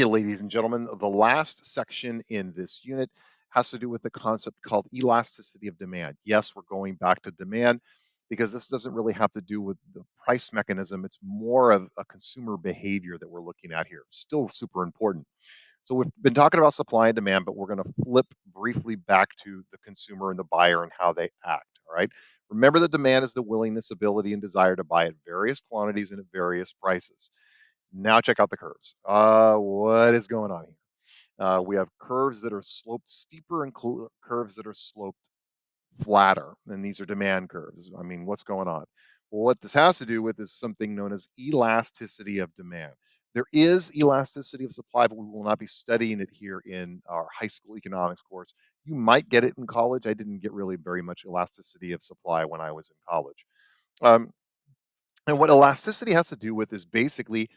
Hey, ladies and gentlemen, the last section in this unit has to do with the concept called elasticity of demand. Yes, we're going back to demand because this doesn't really have to do with the price mechanism. It's more of a consumer behavior that we're looking at here. Still super important. So we've been talking about supply and demand, but we're going to flip briefly back to the consumer and the buyer and how they act. All right. Remember, the demand is the willingness, ability, and desire to buy at various quantities and at various prices. Now check out the curves. What is going on here? We have curves that are sloped steeper and curves that are sloped flatter, and these are demand curves. I mean, what's going on? Well, what this has to do with is something known as elasticity of demand. There is elasticity of supply, but we will not be studying it here in our high school economics course. You might get it in college. I didn't get really very much elasticity of supply when I was in college. Um, and what elasticity has to do with is basically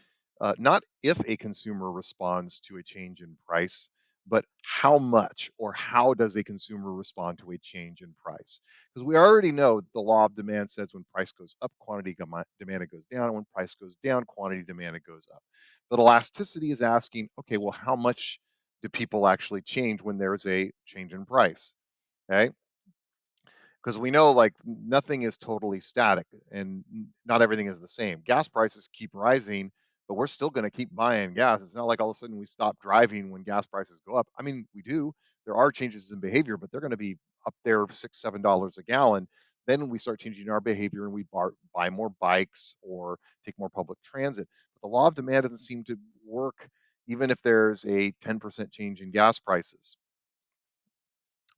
not if a consumer responds to a change in price, but how much or how does a consumer respond to a change in price? Because we already know the law of demand says when price goes up, demanded goes down, and when price goes down, quantity demanded goes up. But elasticity is asking, okay, well, how much do people actually change when there's a change in price? Okay, because we know like nothing is totally static and not everything is the same. Gas prices keep rising, but we're still going to keep buying gas. It's not like all of a sudden we stop driving when gas prices go up. I mean, we do. There are changes in behavior, but they're going to be up there $6, $7 a gallon. Then we start changing our behavior and we buy more bikes or take more public transit. But the law of demand doesn't seem to work even if there's a 10% change in gas prices.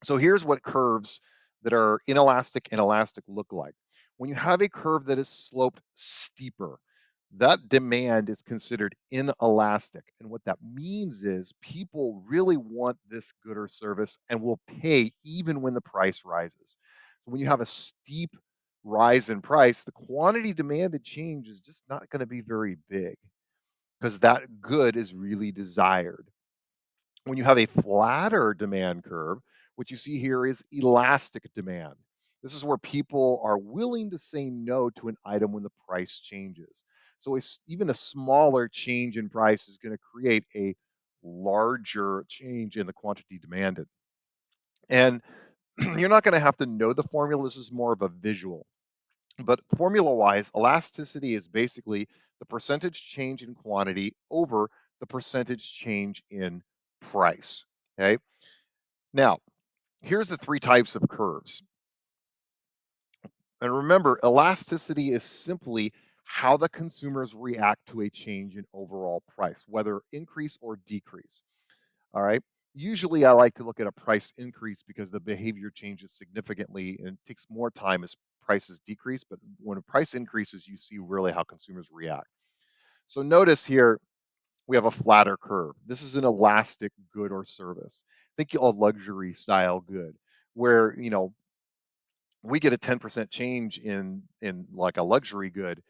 So here's what curves that are inelastic and elastic look like. When you have a curve that is sloped steeper, that demand is considered inelastic. And what that means is people really want this good or service and will pay even when the price rises. So when you have a steep rise in price, the quantity demanded change is just not going to be very big because that good is really desired. When you have a flatter demand curve, what you see here is elastic demand. This is where people are willing to say no to an item when the price changes. So even a smaller change in price is going to create a larger change in the quantity demanded. And you're not going to have to know the formula. This is more of a visual. But formula wise, elasticity is basically the percentage change in quantity over the percentage change in price. Okay. Now, here's the three types of curves. And remember, elasticity is simply how the consumers react to a change in overall price, whether increase or decrease. All right. Usually, I like to look at a price increase because the behavior changes significantly and it takes more time as prices decrease. But when a price increases, you see really how consumers react. So, notice here we have a flatter curve. This is an elastic good or service. Think a luxury style good where, we get a 10% change in like a luxury good,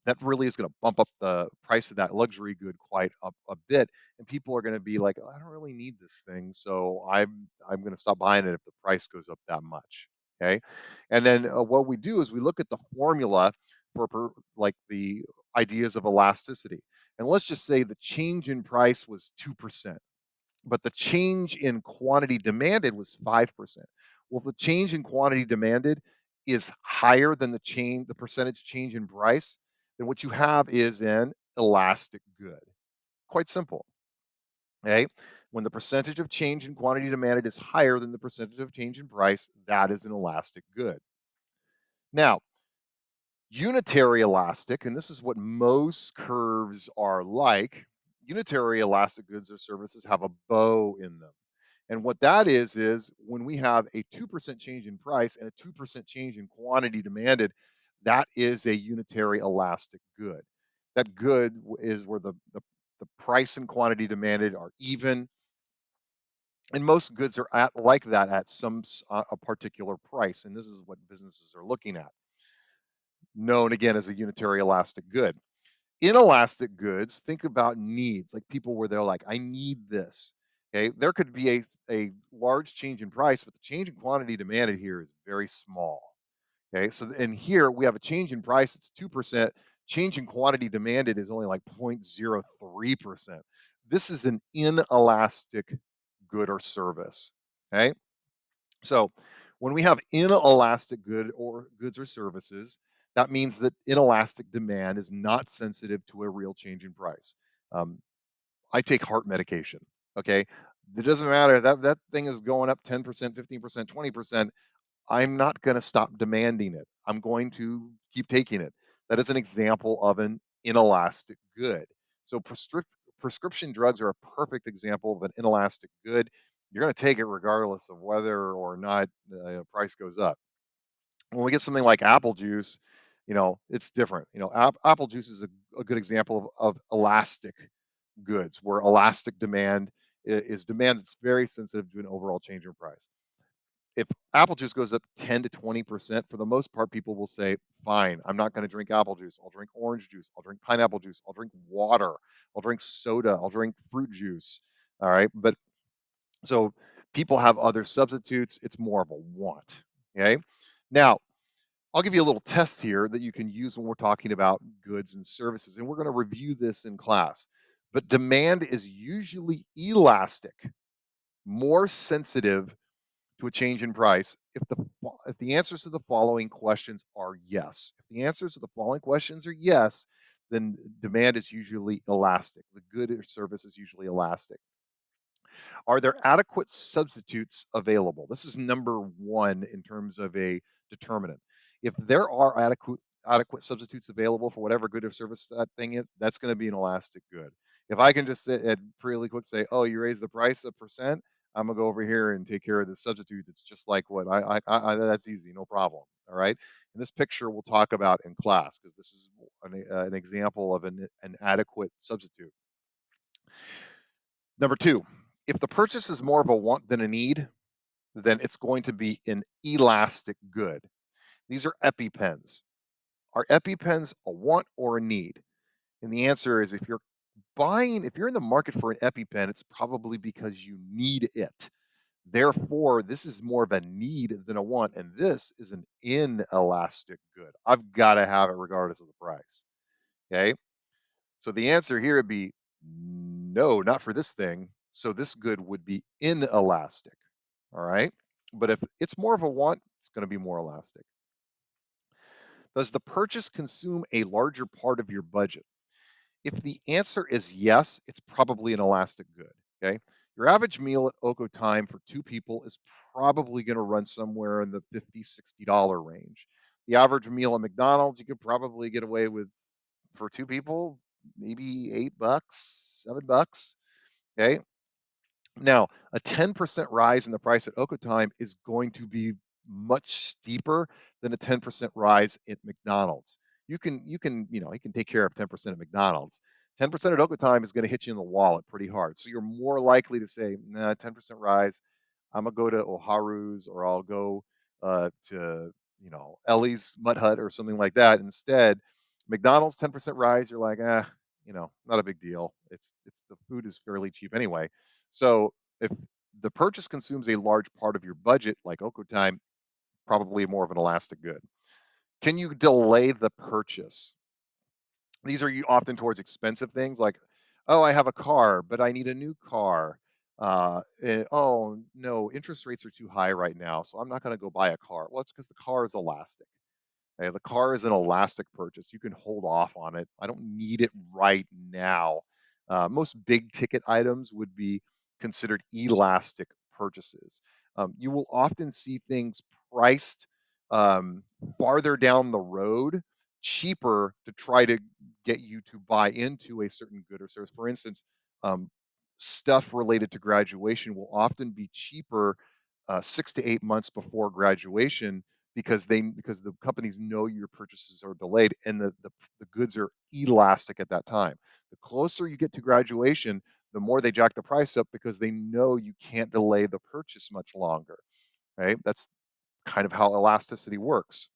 that really is going to bump up the price of that luxury good quite a bit, and people are going to be like, "Oh, I don't really need this thing, so I'm going to stop buying it if the price goes up that much." Okay, and then what we do is we look at the formula for like the ideas of elasticity, and let's just say the change in price was 2%, but the change in quantity demanded was 5%. Well, if the change in quantity demanded is higher than the percentage change in price, then what you have is an elastic good. Quite simple. Okay. When the percentage of change in quantity demanded is higher than the percentage of change in price, that is an elastic good. Now, unitary elastic, and this is what most curves are like. Unitary elastic goods or services have a bow in them. And what that is when we have a 2% change in price and a 2% change in quantity demanded, that is a unitary elastic good. That good is where the price and quantity demanded are even. And most goods are at like that at a particular price. And this is what businesses are looking at, known again as a unitary elastic good. Inelastic goods, think about needs, like people where they're like, I need this. Okay. There could be a large change in price, but the change in quantity demanded here is very small. Okay. So, and here we have a change in price, it's 2%. Change in quantity demanded is only like 0.03%. This is an inelastic good or service. Okay. So when we have inelastic goods or services, that means that inelastic demand is not sensitive to a real change in price. Um, I take heart medication. Okay. It doesn't matter that that thing is going up 10%, 15%, 20%. I'm not going to stop demanding it. I'm going to keep taking it. That is an example of an inelastic good. So prescription drugs are a perfect example of an inelastic good. You're going to take it regardless of whether or not the price goes up. When we get something like apple juice, it's different. Apple juice is a good example of elastic goods, where elastic demand is demand that's very sensitive to an overall change in price. If apple juice goes up 10 to 20%, for the most part, people will say, fine, I'm not going to drink apple juice. I'll drink orange juice. I'll drink pineapple juice. I'll drink water. I'll drink soda. I'll drink fruit juice. All right. But so people have other substitutes. It's more of a want. Okay. Now, I'll give you a little test here that you can use when we're talking about goods and services. And we're going to review this in class. But demand is usually elastic, more sensitive to a change in price if the answers to the following questions are yes. If the answers to the following questions are yes, then demand is usually elastic. The good or service is usually elastic. Are there adequate substitutes available? This is number one in terms of a determinant. If there are adequate substitutes available for whatever good or service that thing is, that's going to be an elastic good. If I can just sit and really quick say, "Oh, you raise the price a percent," I'm gonna go over here and take care of the substitute. That's just like what that's easy, no problem. All right. And this picture we'll talk about in class because this is an example of an adequate substitute. Number two, if the purchase is more of a want than a need, then it's going to be an elastic good. These are EpiPens. Are EpiPens a want or a need? And the answer is if you're in the market for an EpiPen, it's probably because you need it. Therefore, this is more of a need than a want. And this is an inelastic good. I've got to have it regardless of the price. Okay. So the answer here would be no, not for this thing. So this good would be inelastic. All right. But if it's more of a want, it's going to be more elastic. Does the purchase consume a larger part of your budget? If the answer is yes, it's probably an elastic good. Okay. Your average meal at Oko Time for two people is probably going to run somewhere in the $50, $60 range. The average meal at McDonald's, you could probably get away with for two people, maybe $8, $7. Okay. Now, a 10% rise in the price at Time is going to be much steeper than a 10% rise at McDonald's. You can take care of 10% at McDonald's. 10% at Time is going to hit you in the wallet pretty hard. So you're more likely to say, nah, 10% rise. I'm gonna go to Oharu's or I'll go to Ellie's Mud Hut or something like that instead. McDonald's 10% rise. You're like, not a big deal. It's the food is fairly cheap anyway. So if the purchase consumes a large part of your budget, like Time, probably more of an elastic good. Can you delay the purchase? These are often towards expensive things like, oh, I have a car, but I need a new car. Oh no, interest rates are too high right now, so I'm not going to go buy a car. Well, it's because the car is elastic. Okay? The car is an elastic purchase. You can hold off on it. I don't need it right now. Most big ticket items would be considered elastic purchases. You will often see things priced um, farther down the road, cheaper to try to get you to buy into a certain good or service. For instance, um, stuff related to graduation will often be cheaper 6 to 8 months before graduation because the companies know your purchases are delayed and the goods are elastic at that time. The closer you get to graduation, the more they jack the price up because they know you can't delay the purchase much longer. Right? That's kind of how elasticity works.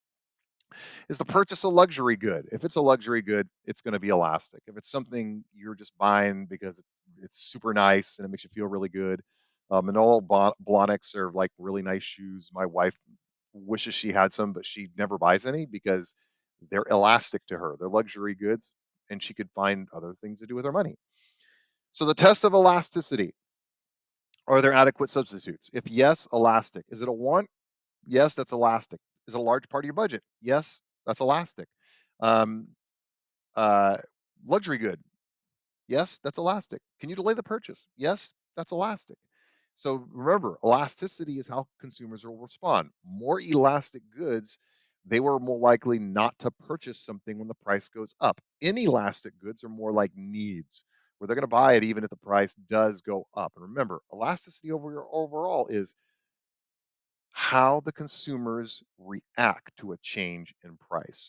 Is the purchase a luxury good? If it's a luxury good, it's going to be elastic. If it's something you're just buying because it's super nice and it makes you feel really good, and all Blahniks are like really nice shoes. My wife wishes she had some, but she never buys any because they're elastic to her. They're luxury goods, and she could find other things to do with her money. So the test of elasticity, are there adequate substitutes? If yes, elastic. Is it a want? Yes, that's elastic. Is it a large part of your budget? Yes, that's elastic. Um, uh, luxury good. Yes, that's elastic. Can you delay the purchase? Yes, that's elastic. So remember, elasticity is how consumers will respond. More elastic goods, they were more likely not to purchase something when the price goes up. Inelastic goods are more like needs, where they're going to buy it even if the price does go up. And remember, elasticity overall is how the consumers react to a change in price.